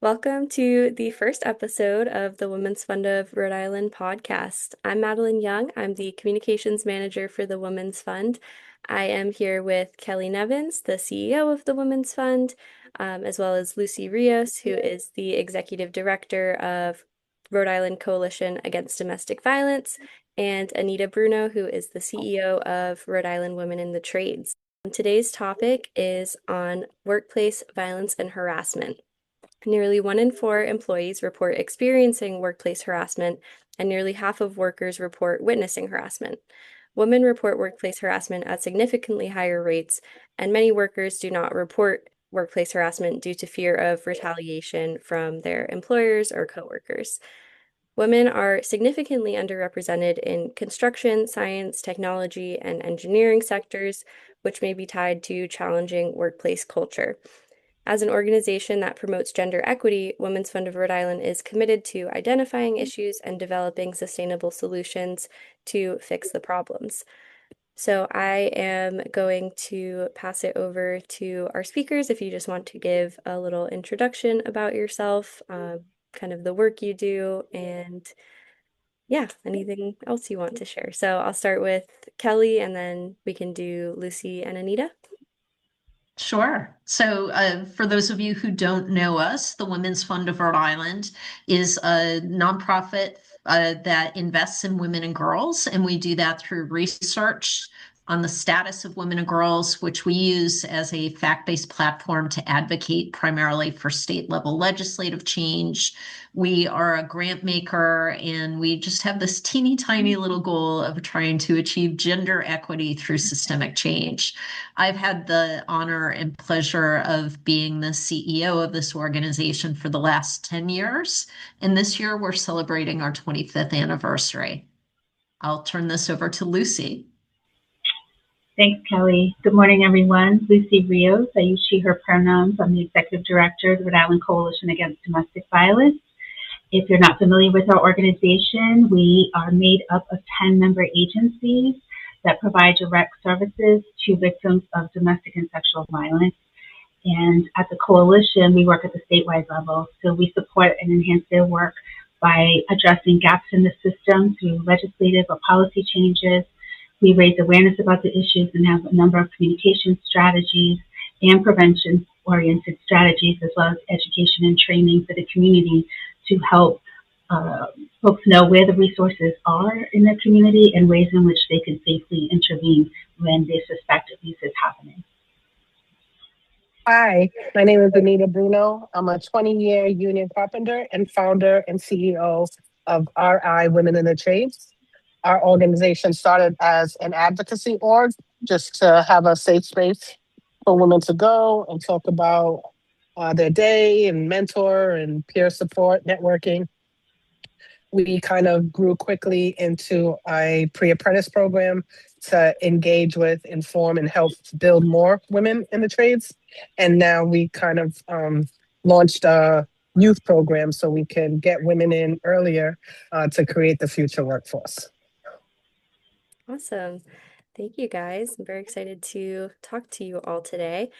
Welcome to the first episode of the Women's Fund of Rhode Island podcast. I'm Madeline Young. I'm the Communications Manager for the Women's Fund. I am here with Kelly Nevins, the CEO of the Women's Fund, as well as Lucy Rios, who is the Executive Director of Rhode Island Coalition Against Domestic Violence, and Anita Bruno, who is the CEO of Rhode Island Women in the Trades. Today's topic is on workplace violence and harassment. Nearly 1 in 4 employees report experiencing workplace harassment, and nearly half of workers report witnessing harassment. Women report workplace harassment at significantly higher rates, and many workers do not report workplace harassment due to fear of retaliation from their employers or coworkers. Women are significantly underrepresented in construction, science, technology, and engineering sectors, which may be tied to challenging workplace culture. As an organization that promotes gender equity, Women's Fund of Rhode Island is committed to identifying issues and developing sustainable solutions to fix the problems. So I am going to pass it over to our speakers if you just want to give a little introduction about yourself, kind of the work you do, and yeah, anything else you want to share. So I'll start with Kelly, and then we can do Lucy and Anita. Sure. So, for those of you who don't know us, the Women's Fund of Rhode Island is a nonprofit that invests in women and girls, and we do that through research on the status of women and girls, which we use as a fact-based platform to advocate primarily for state-level legislative change. We are a grant maker, and we just have this teeny tiny little goal of trying to achieve gender equity through systemic change. I've had the honor and pleasure of being the CEO of this organization for the last 10 years. And this year we're celebrating our 25th anniversary. I'll turn this over to Lucy. Thanks, Kelly. Good morning, everyone. Lucy Rios. I use she, her pronouns. I'm the Executive Director of the Rhode Island Coalition Against Domestic Violence. If you're not familiar with our organization, we are made up of 10 member agencies that provide direct services to victims of domestic and sexual violence. And at the coalition, we work at the statewide level. So we support and enhance their work by addressing gaps in the system through legislative or policy changes. We raise awareness about the issues and have a number of communication strategies and prevention-oriented strategies, as well as education and training for the community to help folks know where the resources are in their community and ways in which they can safely intervene when they suspect abuse is happening. Hi, my name is Anita Bruno. I'm a 20-year union carpenter and founder and CEO of RI Women in the Trades. Our organization started as an advocacy org just to have a safe space for women to go and talk about their day and mentor and peer support networking. We kind of grew quickly into a pre-apprentice program to engage with, inform, and help build more women in the trades. And now we kind of launched a youth program so we can get women in earlier to create the future workforce. Awesome. Thank you, guys. I'm very excited to talk to you all today.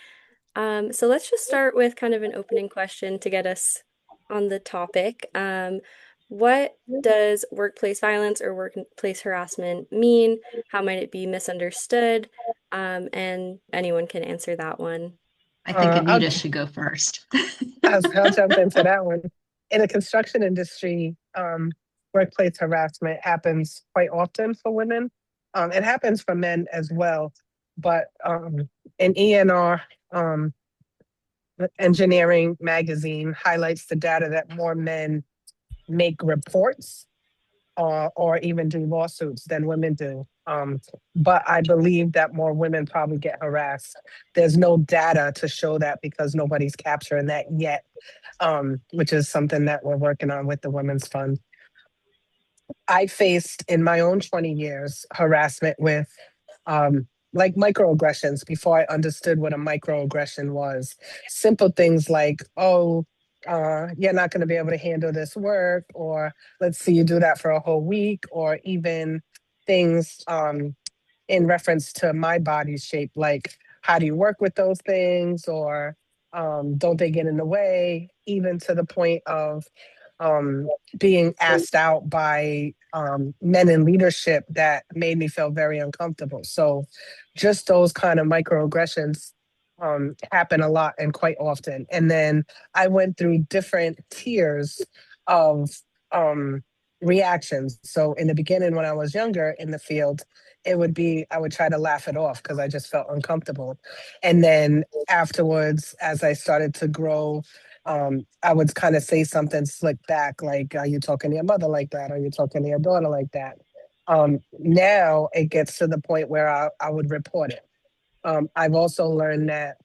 So let's just start with kind of an opening question to get us on the topic. What does workplace violence or workplace harassment mean? How might it be misunderstood? And anyone can answer that one. I think Anita should go first. I'll jump into that one. In the construction industry, workplace harassment happens quite often for women. It happens for men as well, but an ENR engineering magazine highlights the data that more men make reports or even do lawsuits than women do. But I believe that more women probably get harassed. There's no data to show that because nobody's capturing that yet, which is something that we're working on with the Women's Fund. I faced in my own 20 years harassment with like microaggressions before I understood what a microaggression was. Simple things like, oh, you're not going to be able to handle this work, or let's see you do that for a whole week, or even things in reference to my body shape, like how do you work with those things, or Don't they get in the way? Even to the point of being asked out by men in leadership that made me feel very uncomfortable. So just those kind of microaggressions happen a lot and quite often. And then I went through different tiers of reactions. So in the beginning, when I was younger in the field, it would be, I would try to laugh it off because I just felt uncomfortable. And then afterwards, as I started to grow, I would kind of say something slick back, like, are you talking to your mother like that? Are you talking to your daughter like that? Now it gets to the point where I would report it. I've also learned that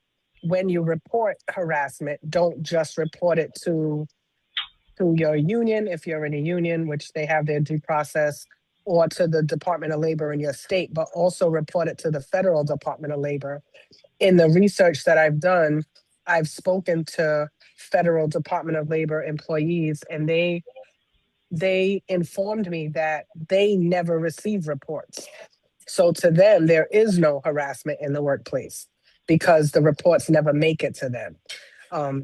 when you report harassment, don't just report it to your union, if you're in a union, which they have their due process, or to the Department of Labor in your state, but also report it to the federal Department of Labor. In the research that I've done, I've spoken to federal Department of Labor employees, and they informed me that they never receive reports. So to them, there is no harassment in the workplace because the reports never make it to them.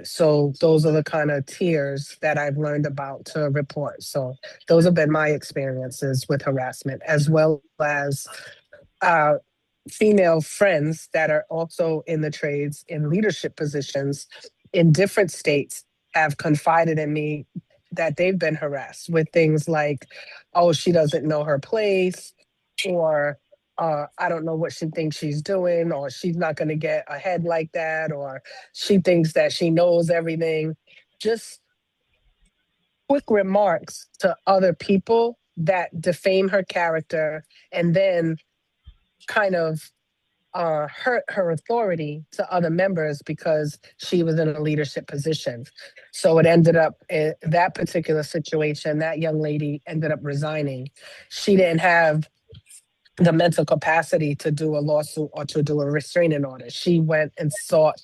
So those are the kind of tiers that I've learned about to report. So those have been my experiences with harassment, as well as uh, female friends that are also in the trades in leadership positions in different states have confided in me that they've been harassed with things like, oh, she doesn't know her place, or I don't know what she thinks she's doing, or she's not going to get ahead like that, or she thinks that she knows everything. Just quick remarks to other people that defame her character and then kind of hurt her authority to other members because she was in a leadership position. So it ended up in that particular situation, that young lady ended up resigning. She didn't have the mental capacity to do a lawsuit or to do a restraining order. She went and sought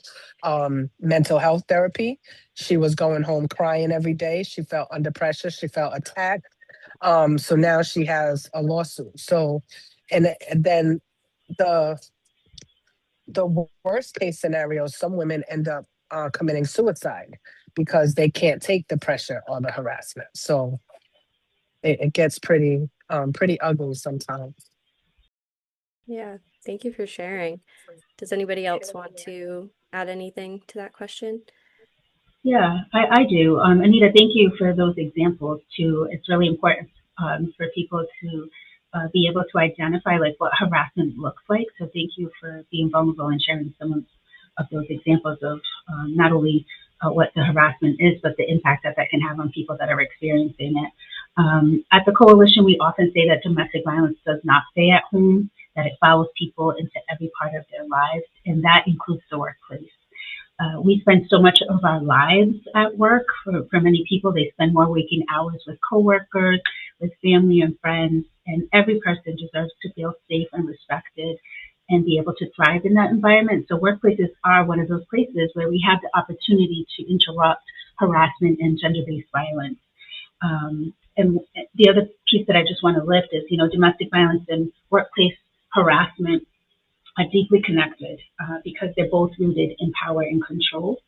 mental health therapy. She was going home crying every day. She felt under pressure. She felt attacked. So now she has a lawsuit. So, and then the worst case scenario, some women end up committing suicide because they can't take the pressure or the harassment. So it gets pretty ugly sometimes. Yeah, thank you for sharing. Does anybody else want to add anything to that question? Yeah, I do. Anita, thank you for those examples too. It's really important for people to be able to identify like what harassment looks like. So thank you for being vulnerable and sharing some of those examples of not only what the harassment is, but the impact that that can have on people that are experiencing it. At the coalition, we often say that domestic violence does not stay at home, that it follows people into every part of their lives, and that includes the workplace. We spend so much of our lives at work. For many people, they spend more waking hours with coworkers, with family and friends, and every person deserves to feel safe and respected and be able to thrive in that environment. So workplaces are one of those places where we have the opportunity to interrupt harassment and gender-based violence. And the other piece that I just want to lift is, domestic violence and workplace harassment are deeply connected because they're both rooted in power and control.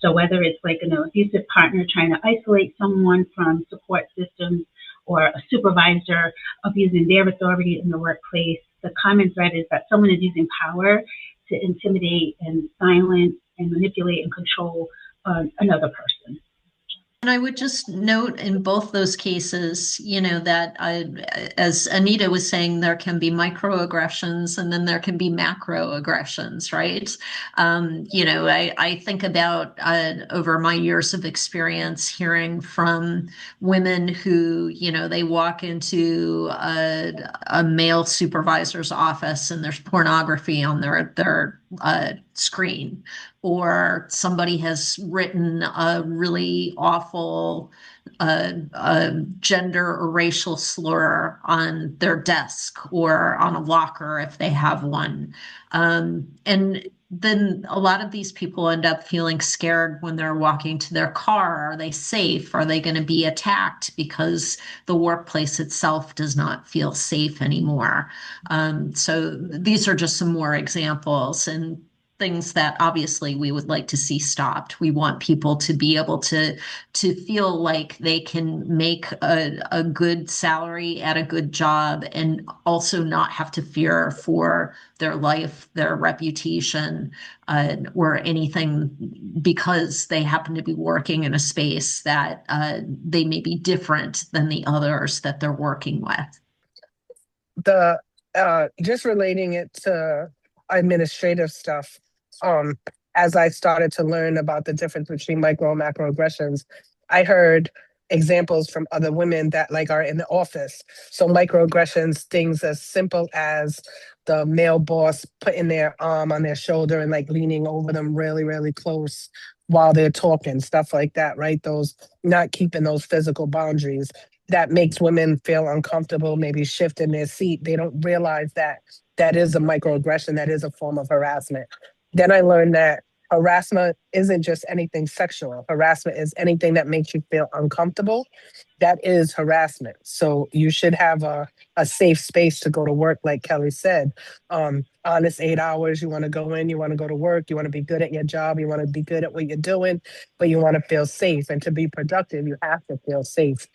So whether it's like an abusive partner trying to isolate someone from support systems or a supervisor abusing their authority in the workplace, the common thread is that someone is using power to intimidate and silence and manipulate and control another person. And I would just note in both those cases, that as Anita was saying, there can be microaggressions and then there can be macroaggressions, right? I think about over my years of experience hearing from women who, they walk into a male supervisor's office and there's pornography on their screen, or somebody has written a really awful gender or racial slur on their desk or on a locker if they have one. And then a lot of these people end up feeling scared when they're walking to their car. Are they safe? Are they going to be attacked because the workplace itself does not feel safe anymore? So these are just some more examples. And things that obviously we would like to see stopped. We want people to be able to feel like they can make a good salary at a good job and also not have to fear for their life, their reputation, or anything because they happen to be working in a space that they may be different than the others that they're working with. The just relating it to administrative stuff, um, as I started to learn about the difference between micro and macroaggressions, I heard examples from other women that like are in the office. So microaggressions, things as simple as the male boss putting their arm on their shoulder and like leaning over them really, really close while they're talking, stuff like that, right? Those not keeping those physical boundaries that makes women feel uncomfortable, maybe shift in their seat. They don't realize that that is a microaggression, that is a form of harassment. Then I learned that harassment isn't just anything sexual. Harassment is anything that makes you feel uncomfortable. That is harassment. So you should have a safe space to go to work, like Kelly said. Honest 8 hours, you want to go in, you want to go to work, you want to be good at your job, you want to be good at what you're doing, but you want to feel safe. And to be productive, you have to feel safe.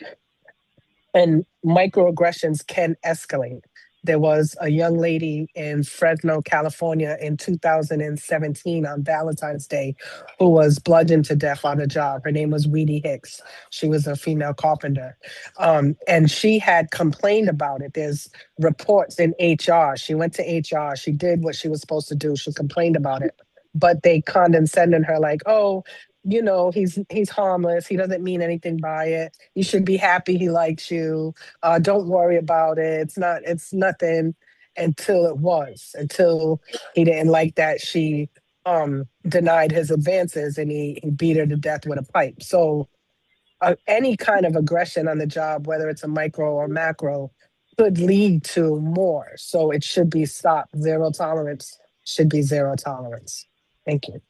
And microaggressions can escalate. There was a young lady in Fresno, California in 2017 on Valentine's Day who was bludgeoned to death on a job. Her name was Weedy Hicks. She was a female carpenter. And she had complained about it. There's reports in HR. She went to HR. She did what she was supposed to do. She complained about it. But they condescended her like, oh, he's harmless. He doesn't mean anything by it. You should be happy he likes you. Don't worry about it. It's nothing until he didn't like that she denied his advances and he beat her to death with a pipe. So any kind of aggression on the job, whether it's a micro or macro, could lead to more. So it should be stopped. Zero tolerance should be zero tolerance. Thank you.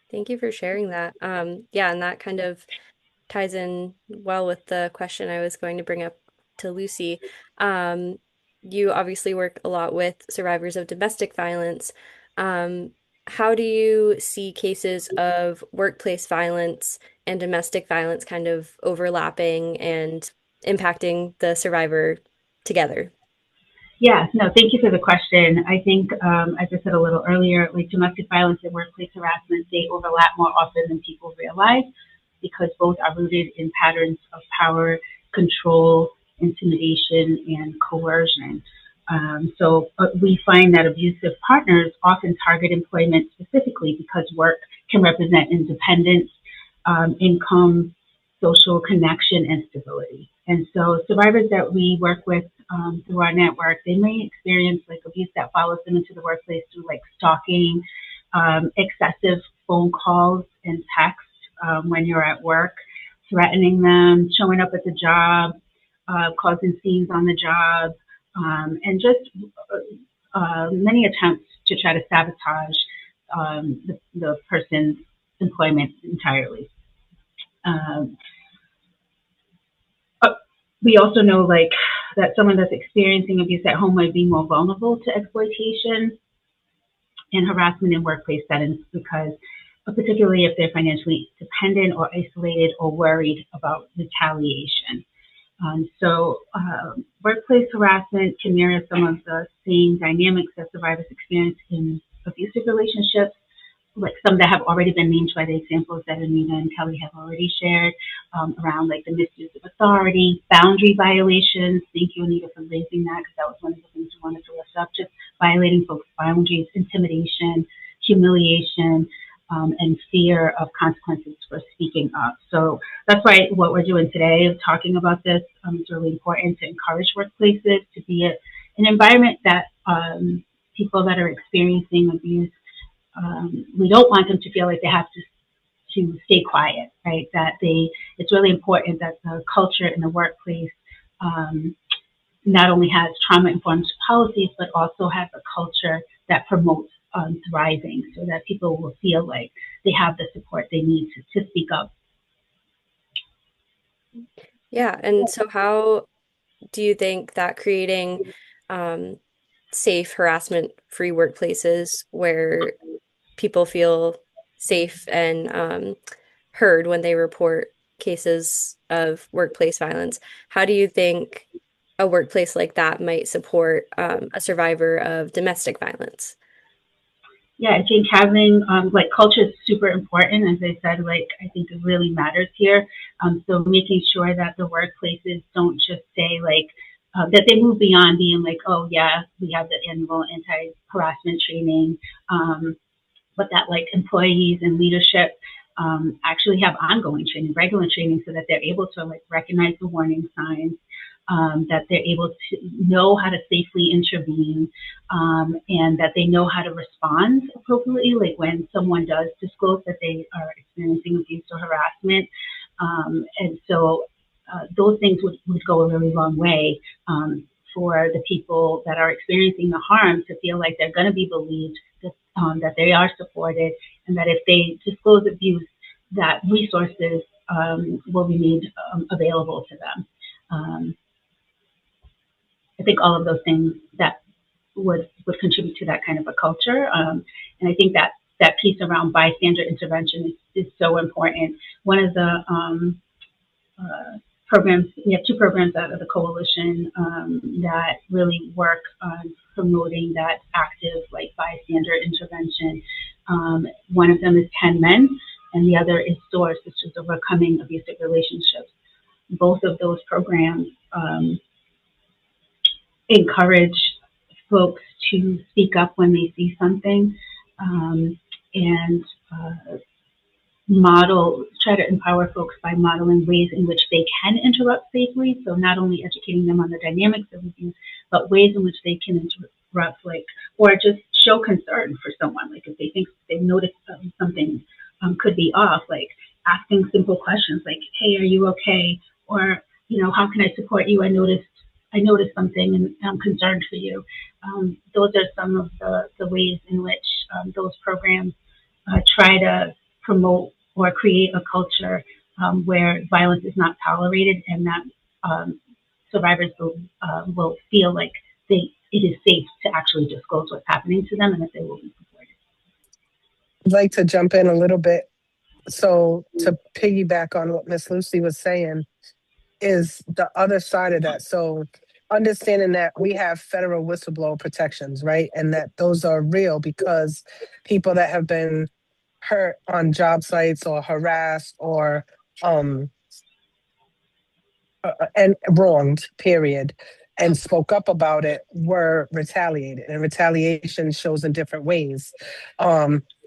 Thank you for sharing that. Yeah, and that kind of ties in well with the question I was going to bring up to Lucy. Um, you obviously work a lot with survivors of domestic violence. Um, how do you see cases of workplace violence and domestic violence kind of overlapping and impacting the survivor together? Yeah, no, thank you for the question. I think, as I said a little earlier, like domestic violence and workplace harassment, they overlap more often than people realize because both are rooted in patterns of power, control, intimidation, and coercion. So we find that abusive partners often target employment specifically because work can represent independence, income, social connection, and stability. And so survivors that we work with through our network, they may experience like abuse that follows them into the workplace through like stalking, excessive phone calls and text when you're at work, threatening them, showing up at the job, causing scenes on the job, and just many attempts to try to sabotage the person's employment entirely. We also know like that someone that's experiencing abuse at home might be more vulnerable to exploitation and harassment in workplace settings because particularly if they're financially dependent or isolated or worried about retaliation. So workplace harassment can mirror some of the same dynamics that survivors experience in abusive relationships, like some that have already been named by the examples that Anita and Kelly have already shared, around like the misuse of authority, boundary violations. Thank you, Anita, for raising that because that was one of the things we wanted to lift up, just violating folks' boundaries, intimidation, humiliation, and fear of consequences for speaking up. So that's why what we're doing today is talking about this. It's really important to encourage workplaces to be an environment that people that are experiencing abuse, we don't want them to feel like they have to stay quiet, right? It's really important that the culture in the workplace not only has trauma-informed policies, but also has a culture that promotes thriving so that people will feel like they have the support they need to speak up. Yeah, and so how do you think that creating safe, harassment-free workplaces where people feel safe and heard when they report cases of workplace violence. How do you think a workplace like that might support a survivor of domestic violence? Yeah, I think having like culture is super important. As I said, like I think it really matters here. So making sure that the workplaces don't just say like that they move beyond being like, oh yeah, we have the annual anti-harassment training, but that like employees and leadership actually have ongoing training, regular training, so that they're able to like recognize the warning signs, that they're able to know how to safely intervene, and that they know how to respond appropriately, like when someone does disclose that they are experiencing abuse or harassment. And so those things would go a really long way for the people that are experiencing the harm to feel like they're going to be believed, that they are supported, and that if they disclose abuse, that resources will be made available to them. I think all of those things that would contribute to that kind of a culture. And I think that that piece around bystander intervention is so important. One of the programs, we have two programs out of the coalition that really work on promoting that active like bystander intervention. One of them is 10 Men, and the other is SOURCE, which is Overcoming Abusive Relationships. Both of those programs encourage folks to speak up when they see something, and try to empower folks by modeling ways in which they can interrupt safely. So not only educating them on the dynamics of abuse, but ways in which they can interrupt, like, or just show concern for someone. Like if they think they notice something could be off, like asking simple questions like, hey, are you okay? Or, you know, how can I support you? I noticed something and I'm concerned for you. Those are some of the ways in which those programs try to promote or create a culture where violence is not tolerated, and that survivors will feel like it is safe to actually disclose what's happening to them, and that they will be supported. I'd like to jump in a little bit. So to piggyback on what Miss Lucy was saying is the other side of that. So understanding that we have federal whistleblower protections, right? And that those are real because people that have been hurt on job sites or harassed or and wronged, period, and spoke up about it were retaliated. And retaliation shows in different ways.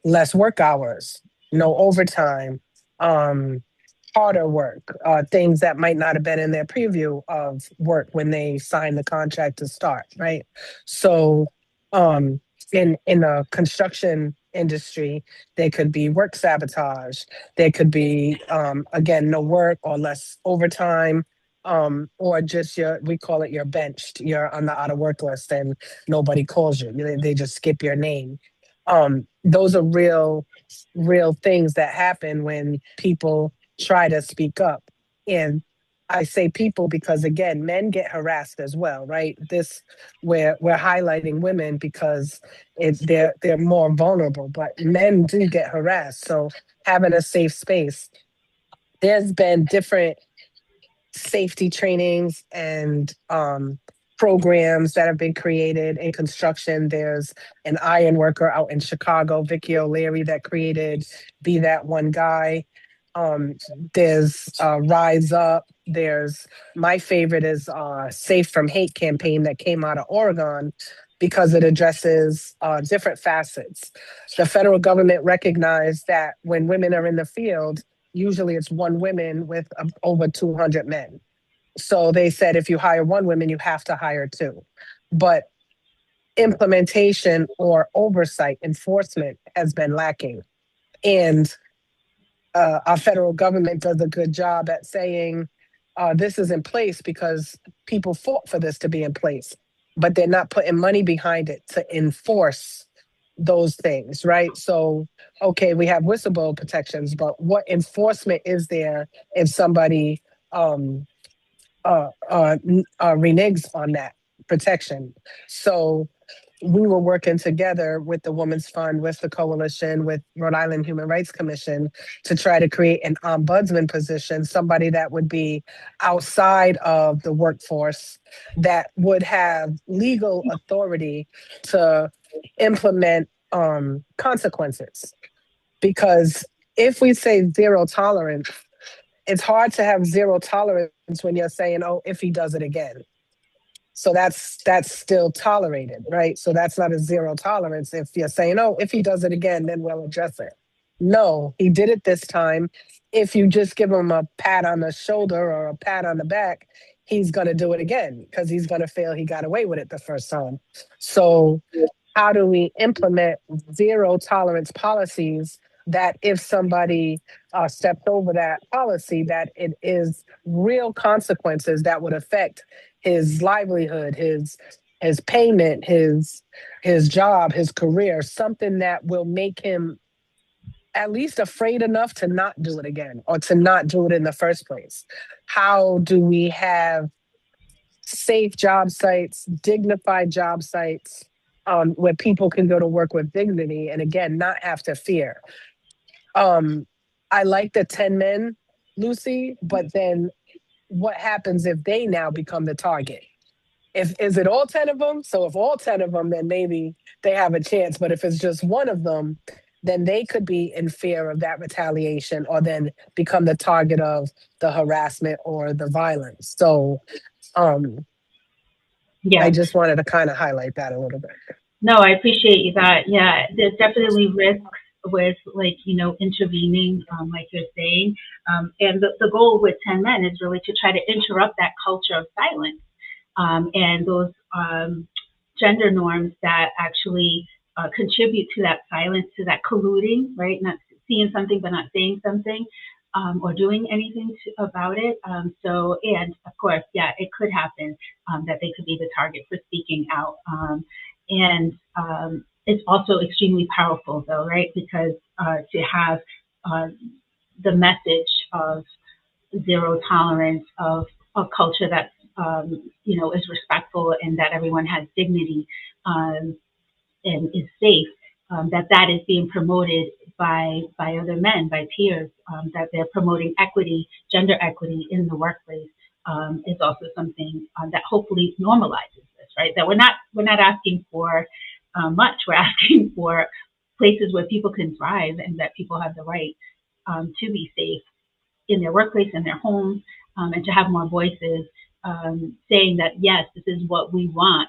Less work hours, no overtime, harder work, things that might not have been in their preview of work when they signed the contract to start, right? So in the construction industry, there could be work sabotage. There could be, again, no work or less overtime, or just we call it you're benched. You're on the out of work list and nobody calls you. They just skip your name. Those are real things that happen when people try to speak up. And I say people because again, men get harassed as well, right? We're highlighting women because they're more vulnerable, but men do get harassed. So having a safe space, there's been different safety trainings and programs that have been created in construction. There's an iron worker out in Chicago, Vicky O'Leary, that created Be That One Guy. There's Rise Up. There's my favorite is Safe from Hate campaign that came out of Oregon because it addresses different facets. The federal government recognized that when women are in the field, usually it's one woman with over 200 men. So they said if you hire one woman, you have to hire two. But implementation or oversight, enforcement has been lacking. And our federal government does a good job at saying this is in place because people fought for this to be in place, but they're not putting money behind it to enforce those things, right? So, okay, we have whistleblower protections, but what enforcement is there if somebody reneges on that? protection. So we were working together with the Women's Fund, with the coalition, with Rhode Island Human Rights Commission to try to create an ombudsman position, somebody that would be outside of the workforce that would have legal authority to implement consequences. Because if we say zero tolerance, it's hard to have zero tolerance when you're saying, oh, if he does it again. So that's still tolerated, right? So that's not a zero tolerance. If you're saying, oh, if he does it again, then we'll address it. No, he did it this time. If you just give him a pat on the shoulder or a pat on the back, he's going to do it again because he's going to feel he got away with it the first time. So how do we implement zero tolerance policies that if somebody steps over that policy, that it is real consequences that would affect his livelihood, his payment, his job, his career, something that will make him at least afraid enough to not do it again or to not do it in the first place? How do we have safe job sites, dignified job sites, where people can go to work with dignity and again, not have to fear? I like the 10 men, Lucy, but then what happens if they now become the target? Is it all 10 of them? So if all 10 of them, then maybe they have a chance. But if it's just one of them, then they could be in fear of that retaliation or then become the target of the harassment or the violence. So I just wanted to kind of highlight that a little bit. No, I appreciate that. Yeah, there's definitely risks with intervening, like you're saying. And the goal with 10 Men is really to try to interrupt that culture of silence and those gender norms that actually contribute to that silence, to that colluding, right? Not seeing something but not saying something or doing anything about it. And of course, yeah, it could happen that they could be the target for speaking out. It's also extremely powerful, though, right? Because to have the message of zero tolerance, of a culture that is respectful and that everyone has dignity and is safe, that is being promoted by other men, by peers, that they're promoting equity, gender equity in the workplace, is also something that hopefully normalizes this, right? That we're not asking for much. We're asking for places where people can thrive and that people have the right to be safe in their workplace, in their homes, and to have more voices saying that, yes, this is what we want,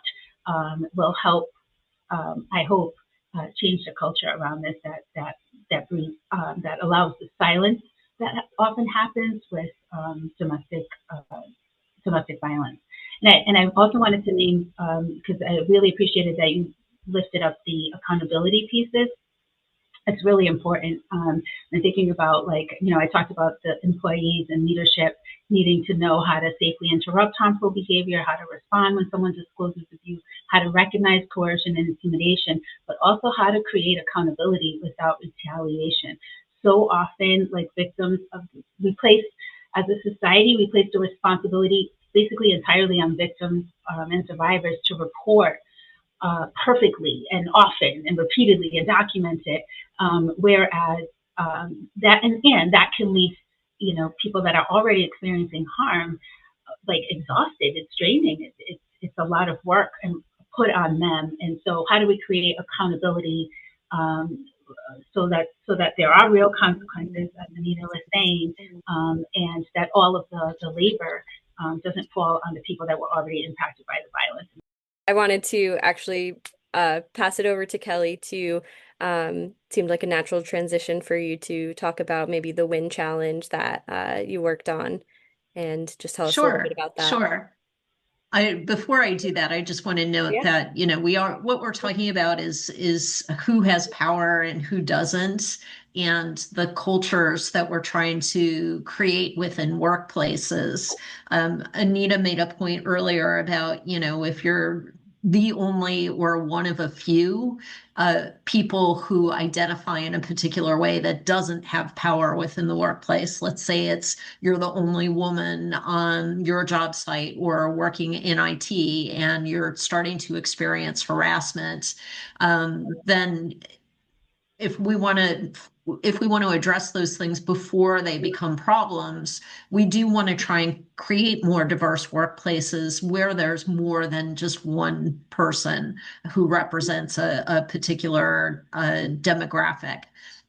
will help, I hope, change the culture around this, that allows the silence that often happens with domestic violence. And I also wanted to name, because I really appreciated that you lifted up the accountability pieces. It's really important. And thinking about, I talked about the employees and leadership needing to know how to safely interrupt harmful behavior, how to respond when someone discloses abuse, how to recognize coercion and intimidation, but also how to create accountability without retaliation. So often, victims as a society, we place the responsibility basically entirely on victims and survivors to report perfectly and often and repeatedly and document it, whereas that can leave people that are already experiencing harm exhausted. It's draining. It's a lot of work and put on them. And so, how do we create accountability so that there are real consequences, as Anita was saying, and that all of the labor doesn't fall on the people that were already impacted by the violence. I wanted to actually pass it over to Kelly to seemed like a natural transition for you to talk about maybe the WIN challenge that you worked on and just tell us a little bit about that. Sure. Before I do that, I just want to note that, what we're talking about is who has power and who doesn't, and the cultures that we're trying to create within workplaces. Anita made a point earlier about, if you're the only or one of a few people who identify in a particular way that doesn't have power within the workplace. Let's say you're the only woman on your job site or working in IT and you're starting to experience harassment, then if we want to address those things before they become problems, we do want to try and create more diverse workplaces where there's more than just one person who represents a particular demographic.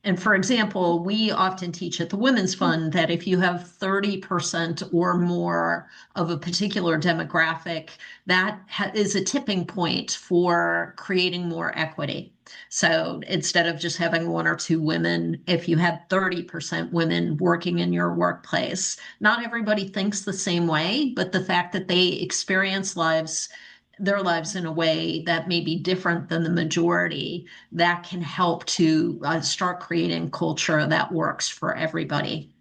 And for example, we often teach at the Women's Fund that if you have 30% or more of a particular demographic, that is a tipping point for creating more equity. So instead of just having one or two women, if you had 30% women working in your workplace, not everybody thinks the same way, but the fact that they experience their lives in a way that may be different than the majority, that can help to start creating culture that works for everybody.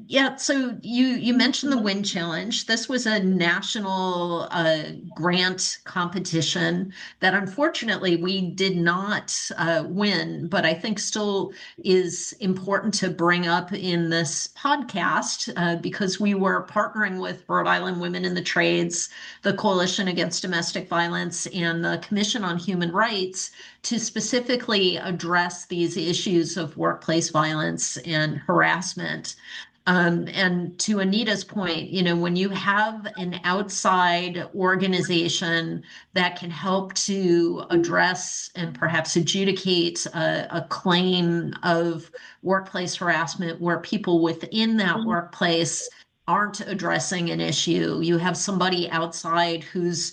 Yeah, so you mentioned the WIN Challenge. This was a national grant competition that unfortunately we did not win, but I think still is important to bring up in this podcast because we were partnering with Rhode Island Women in the Trades, the Coalition Against Domestic Violence, and the Commission on Human Rights to specifically address these issues of workplace violence and harassment. And to Anita's point, when you have an outside organization that can help to address and perhaps adjudicate a claim of workplace harassment where people within that workplace aren't addressing an issue, you have somebody outside who is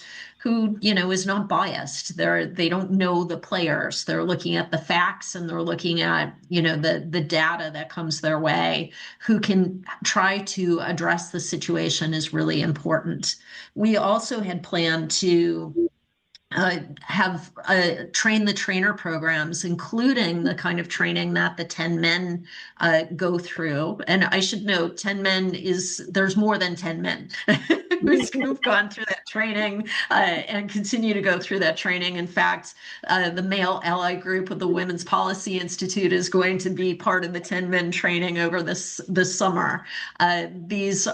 not biased. They don't know the players. They're looking at the facts and they're looking at the data that comes their way, who can try to address the situation is really important. We also had planned to have train the trainer programs, including the kind of training that the 10 men go through. And I should note, 10 men there's more than 10 men who've gone through that training and continue to go through that training. In fact, the male ally group of the Women's Policy Institute is going to be part of the 10 men training over this summer. These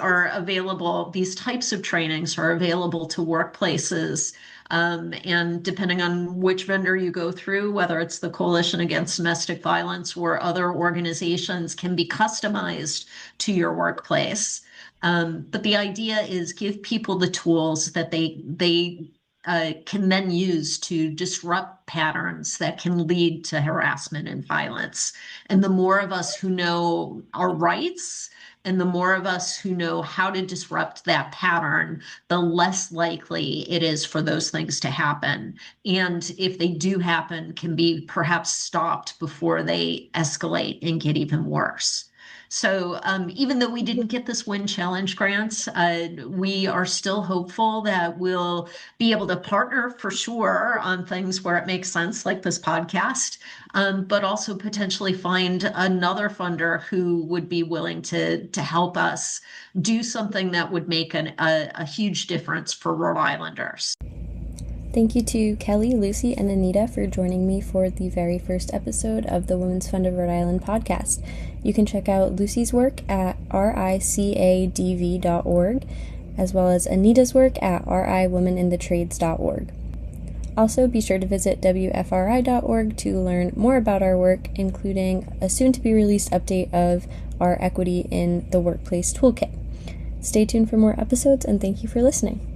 types of trainings are available to workplaces. And depending on which vendor you go through, whether it's the Coalition Against Domestic Violence or other organizations, can be customized to your workplace. But the idea is give people the tools that they can then use to disrupt patterns that can lead to harassment and violence. And the more of us who know our rights, and the more of us who know how to disrupt that pattern, the less likely it is for those things to happen. And if they do happen, can be perhaps stopped before they escalate and get even worse. So even though we didn't get this WIN Challenge grants, we are still hopeful that we'll be able to partner for sure on things where it makes sense, like this podcast, but also potentially find another funder who would be willing to help us do something that would make a huge difference for Rhode Islanders. Thank you to Kelly, Lucy, and Anita for joining me for the very first episode of the Women's Fund of Rhode Island podcast. You can check out Lucy's work at RICADV.org, as well as Anita's work at RIWomeninthetrades.org. Also, be sure to visit WFRI.org to learn more about our work, including a soon-to-be-released update of our Equity in the Workplace Toolkit. Stay tuned for more episodes, and thank you for listening.